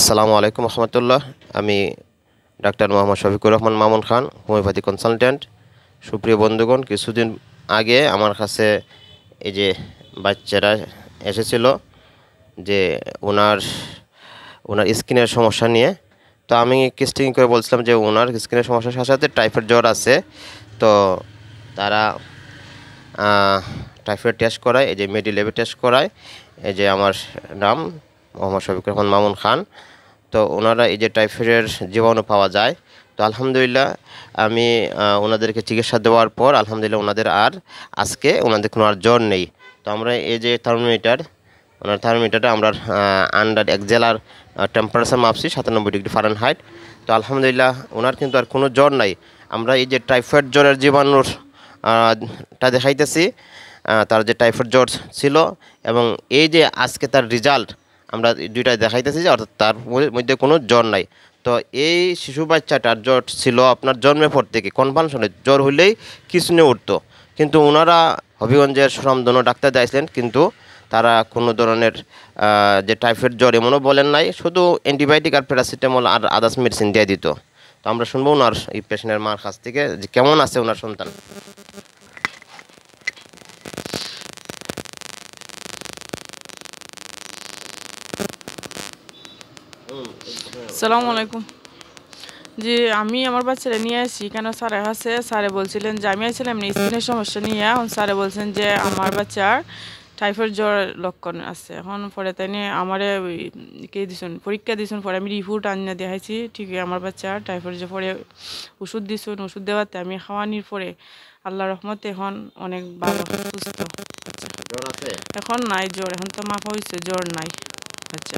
আসসালামু আলাইকুম রহমতুল্লাহ। আমি doctor Mohammad Shafiqur Rahman Mamun Khan, homeopathy consultant. সুপ্রিয় বন্ধুগণ, কিছুদিন আগে আমার কাছে এই যে বাচ্চারা এসেছিল যে ওনার ওনার স্কিনের সমস্যা নিয়ে। তো আমি টেস্টিং করে বলছিলাম যে ওনার স্কিনের সমস্যার সাথে সাথে টাইফয়েড জ্বর আছে। তো তারা টাইফয়েড টেস্ট করায়, এই যে মেডিল্যাবে টেস্ট করায়। এই যে আমার নাম মোহাম্মদ শফিকুর রহমান মামুন খান। তো ওনারা এই যে টাইফয়েডের জীবাণু পাওয়া যায়। তো আলহামদুলিল্লাহ আমি ওনাদেরকে চিকিৎসা দেওয়ার পর আলহামদুলিল্লাহ ওনাদের আজকে ওনাদের কোনো আর জ্বর নেই। তো আমরা এই যে থার্মোমিটারটা আমরা আন্ডার এক জেলার টেম্পারেচার মাপছি 97 ডিগ্রি ফারেনহাইট। তো আলহামদুলিল্লাহ ওনার কিন্তু আর কোনো জ্বর নাই। আমরা এই যে টাইফয়েড জ্বরের জীবাণুর টা দেখাইতেছি, তার যে টাইফয়েড জ্বর ছিল এবং এই যে আজকে তার রেজাল্ট আমরা দুইটাই দেখাইতেছি যে অর্থাৎ তার মধ্যে কোনো জ্বর নাই। তো এই শিশু বাচ্চাটার জ্বর ছিল আপনার জন্মের পর থেকে, কনভানশনে জ্বর হইলেই কিছু নিয়ে উঠতো, কিন্তু ওনারা হবিগঞ্জের সুনামধন্য ডাক্তার দিয়েছিলেন, কিন্তু তারা কোনো ধরনের যে টাইফয়েড জ্বর এমনও বলেন নাই, শুধু অ্যান্টিবায়োটিক আর প্যারাসিটামল আর আদার্স মেডিসিন দিয়ে দিত। তো আমরা শুনবো ওনার এই পেশেন্টের মার কাছ থেকে যে কেমন আছে ওনার সন্তান। আসসালামু আলাইকুম। জি, আমি আমার বাচ্চারা নিয়ে আসি কেন স্যারের কাছে। স্যারে বলছিলেন যে আমি আসছিলাম এমনি স্কিনের সমস্যা নিয়ে। এখন স্যারে বলছেন যে আমার বাচ্চার টাইফয়েড জ্বরের লক্ষণ আছে। এখন পরে তাই নিয়ে আমারে পরীক্ষা দিয়েছেন, পরে আমি রিপোর্ট আনিয়ে দেখাইছি, ঠিকই আমার বাচ্চার টাইফয়েড জ্বর। পরে ওষুধ দিয়েছেন, ওষুধ দেওয়াতে আমি খাওয়ানির পরে আল্লাহ রহমতে এখন অনেক ভালো সুস্থ। এখন নাই জ্বর, এখন তো মাপা হয়েছে, জ্বর নাই। আচ্ছা।